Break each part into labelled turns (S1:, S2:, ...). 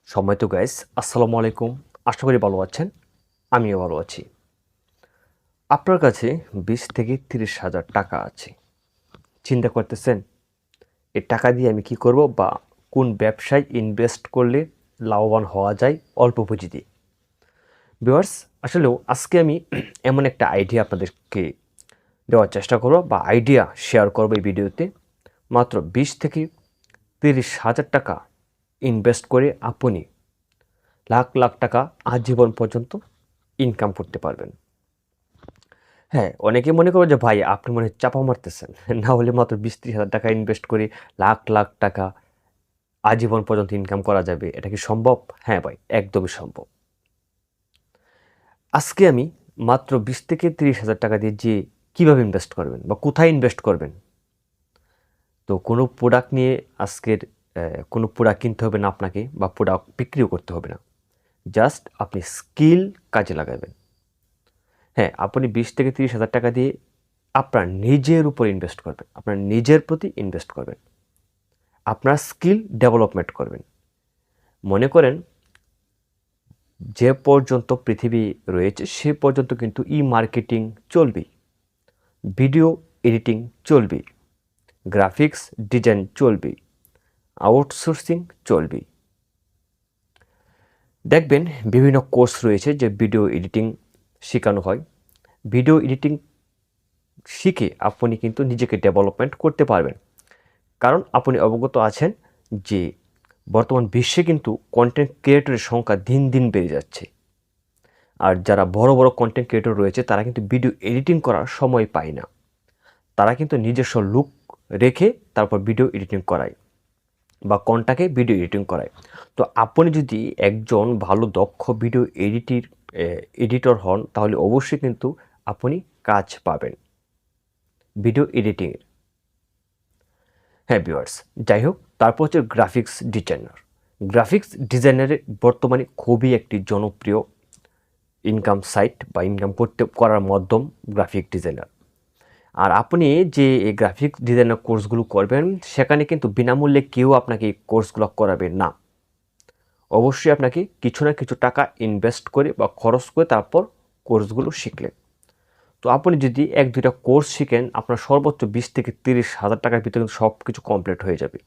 S1: সম্মানিত গাইস, আসসালামু আলাইকুম। আশা করি ভালো আছেন। আমিও ভালো আছি। আপনার কাছে ২০ থেকে ৩০,০০০ টাকা আছে। চিন্তা করতেছেন এই টাকা দিয়ে আমি কি করব বা কোন ব্যবসায় ইনভেস্ট করলে লাভবান হওয়া যায় অল্প পুঁজিতে। ভিউয়ার্স, আসলেও আজকে আমি এমন একটা আইডিয়া আপনাদেরকে দেওয়ার চেষ্টা করব বা আইডিয়া শেয়ার করব এই ভিডিওতে। মাত্র ২০ থেকে ৩০,০০০ টাকা ইনভেস্ট করে আপনি লাখ লাখ টাকা আজীবন পর্যন্ত ইনকাম করতে পারবেন। হ্যাঁ, অনেকে মনে করে যে ভাই আপনি মনে হয় চাপা মারতেছেন। না হলে মাত্র ২০-৩০,০০০ টাকা ইনভেস্ট করে লাখ লাখ টাকা আজীবন পর্যন্ত ইনকাম করা যাবে। এটা কি সম্ভব? হ্যাঁ ভাই, একদমই সম্ভব। আজকে আমি মাত্র ২০,০০০-৩০,০০০ টাকা দিয়ে যে কিভাবে ইনভেস্ট করবেন বা কোথায় ইনভেস্ট করবেন। তো কোনো প্রোডাক্ট নিয়ে আজকের কোনো প্রোডাক্ট কিনতে হবে না আপনাকে বা প্রোডাক্ট বিক্রিও করতে হবে না। জাস্ট আপনি স্কিল কাজে লাগাবেন। হ্যাঁ, আপনি ২০,০০০-৩০,০০০ টাকা দিয়ে আপনার নিজের উপর ইনভেস্ট করবেন। আপনার নিজের প্রতি ইনভেস্ট করবেন। আপনার স্কিল ডেভেলপমেন্ট করবেন। মনে করেন যে পর্যন্ত পৃথিবী রয়েছে সে পর্যন্ত কিন্তু ই-মার্কেটিং চলবেই। ভিডিও এডিটিং চলবেই। গ্রাফিক্স ডিজাইন চলবেই। আউটসোর্সিং চলবেই। দেখবেন বিভিন্ন কোর্স রয়েছে যে ভিডিও এডিটিং শেখানো হয়। ভিডিও এডিটিং শিখে আপনি কিন্তু নিজেকে ডেভেলপমেন্ট করতে পারবেন। কারণ আপনি অবগত আছেন যে বর্তমান বিশ্বে কিন্তু কন্টেন্ট ক্রিয়েটরের সংখ্যা দিন দিন বেড়ে যাচ্ছে। আর যারা বড় বড় কন্টেন্ট ক্রিয়েটর রয়েছে তারা কিন্তু ভিডিও এডিটিং করার সময় পায় না। তারা কিন্তু নিজস্ব লুক রেখে তারপর ভিডিও এডিটিং করায় বা কন্টাকে ভিডিও এডিটিং করায়। তো আপনি যদি একজন ভালো দক্ষ ভিডিও এডিটর হন তাহলে অবশ্যই কিন্তু আপনি কাজ পাবেন ভিডিও এডিটিংয়ের। হ্যাঁ ভিউয়ার্স, যাই হোক, তারপর হচ্ছে গ্রাফিক্স ডিজাইনার। গ্রাফিক্স ডিজাইনারের বর্তমানে খুবই একটি জনপ্রিয় ইনকাম সাইট বা ইনকাম করার মাধ্যম গ্রাফিক ডিজাইনার। আর আপনি যে এই গ্রাফিক ডিজাইনার কোর্সগুলো করবেন সেখানে কিন্তু বিনামূল্যে কেউ আপনাকে এই কোর্সগুলো করাবে না। অবশ্যই আপনাকে কিছু না কিছু টাকা ইনভেস্ট করে বা খরচ করে তারপর কোর্সগুলো শিখলেন। তো আপনি যদি ১-২টা কোর্স শিখেন আপনার সর্বোচ্চ ২০ থেকে ৩০,০০০ টাকার ভিতরে কিন্তু সব কিছু কমপ্লিট হয়ে যাবে।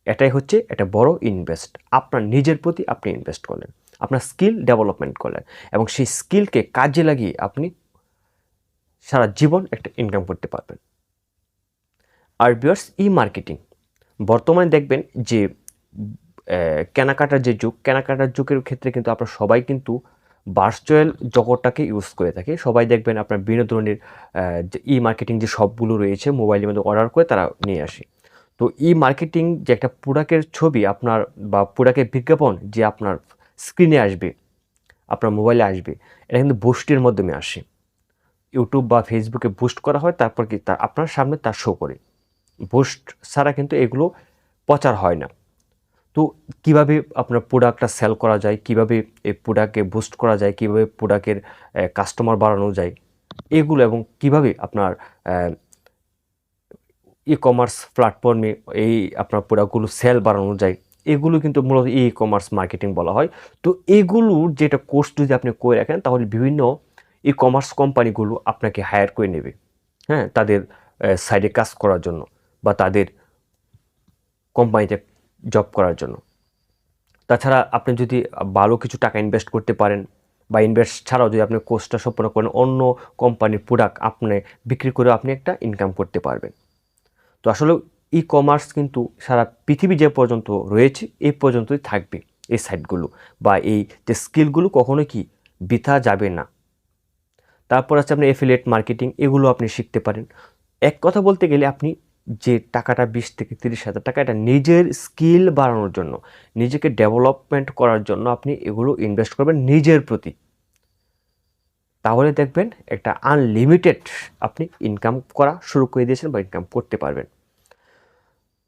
S1: এটাই হচ্ছে একটা বড় ইনভেস্ট। আপনার নিজের প্রতি আপনি ইনভেস্ট করলেন। আপনার স্কিল ডেভেলপমেন্ট করলেন এবং সেই স্কিলকে কাজে লাগিয়ে আপনি সারা জীবন একটা ইনকাম করতে পারবেন। আর ভিউয়ার্স, ই-মার্কেটিং বর্তমানে দেখবেন যে কেনাকাটার যে যুগ, কেনাকাটার যুগের ক্ষেত্রে কিন্তু আপনারা সবাই কিন্তু ভার্চুয়াল জগৎটাকে ইউজ করে থাকি। সবাই দেখবেন আপনার বিভিন্ন ধরনের যে ই-মার্কেটিং যে শপগুলো রয়েছে মোবাইলের মধ্যে অর্ডার করে তারা নিয়ে আসে। তো ই-মার্কেটিং যে একটা প্রোডাক্টের ছবি আপনার বা প্রোডাক্টের বিজ্ঞাপন যে আপনার স্ক্রিনে আসবে, আপনার মোবাইলে আসবে, এটা কিন্তু বুস্টের মাধ্যমে আসে। ইউটিউব বা ফেসবুকে বুস্ট করা হয় তারপর কি তা আপনার সামনে তা শো করে। বুস্ট ছাড়া কিন্তু এগুলো প্রচার হয় না। তো কিভাবে আপনার প্রোডাক্টটা সেল করা যায়, কিভাবে এই প্রোডাক্টকে বুস্ট করা যায়, কিভাবে প্রোডাক্টের কাস্টমার বাড়ানো যায়, এগুলো এবং কিভাবে আপনার ই-কমার্স প্ল্যাটফর্মে এই আপনার প্রোডাক্টগুলো সেল বাড়ানো যায়, এগুলো কিন্তু মূলত ই-কমার্স মার্কেটিং বলা হয়। তো এগুলোর যেটা কোর্স যদি আপনি করে রাখেন তাহলে বিভিন্ন ই-কমার্স কোম্পানিগুলো আপনাকে হায়ার করে নেবে। হ্যাঁ? তাদের সাইডে কাজ করার জন্য বা তাদের কোম্পানিতে জব করার জন্য। তাছাড়া আপনি যদি ভালো কিছু টাকা ইনভেস্ট করতে পারেন বা ইনভেস্ট ছাড়াও যদি আপনি কোর্সটা সম্পন্ন করেন অন্য কোম্পানির প্রোডাক্ট আপনি বিক্রি করেও আপনি একটা ইনকাম করতে পারবেন। তো আসলে ই-কমার্স কিন্তু সারা পৃথিবী যে পর্যন্ত রয়েছে এই পর্যন্তই থাকবে এই সাইটগুলো বা এই যে স্কিলগুলো কখনোই কি বৃথা যাবে না। তারপর আছে আপনার এফিলিয়েট মার্কেটিং, এগুলো আপনি শিখতে পারেন। এক কথা বলতে গেলে আপনি যে টাকাটা ২০ থেকে ৩০,০০০ টাকা এটা নিজের স্কিল বাড়ানোর জন্য, নিজেকে ডেভেলপমেন্ট করার জন্য আপনি এগুলো ইনভেস্ট করবেন নিজের প্রতি। তাহলে দেখবেন একটা আনলিমিটেড আপনি ইনকাম করা শুরু করে দিয়েছেন বা ইনকাম করতে পারবেন।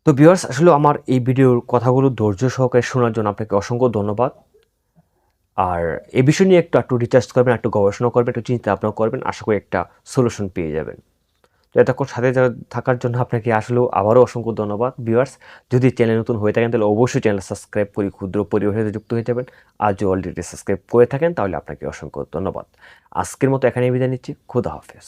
S1: তো ভিউয়ার্স, আসলে আমার এই ভিডিওর কথাগুলো ধৈর্য সহকারে শোনার জন্য আপনাকে অসংখ্য ধন্যবাদ। আর এই বিষয় নিয়ে একটু রিসার্চ করবেন, একটু গবেষণা করবেন, একটু চিন্তা ভাবনা করবেন। আশা করি একটা সলিউশন পেয়ে যাবেন। তো এতক্ষণ সাথে থাকার জন্য আপনাকে আসলেও আবারও অসংখ্য ধন্যবাদ ভিউয়ার্স। যদি চ্যানেল নতুন হয়ে থাকেন তাহলে অবশ্যই চ্যানেল সাবস্ক্রাইব করে ক্ষুদ্র পরিবারের সাথে যুক্ত হয়ে যাবেন। আর যদি অলরেডি সাবস্ক্রাইব করে থাকেন তাহলে আপনাকে অসংখ্য ধন্যবাদ। আজকের মতো এখানেই বিদায় নিচ্ছি। খোদা হাফেজ।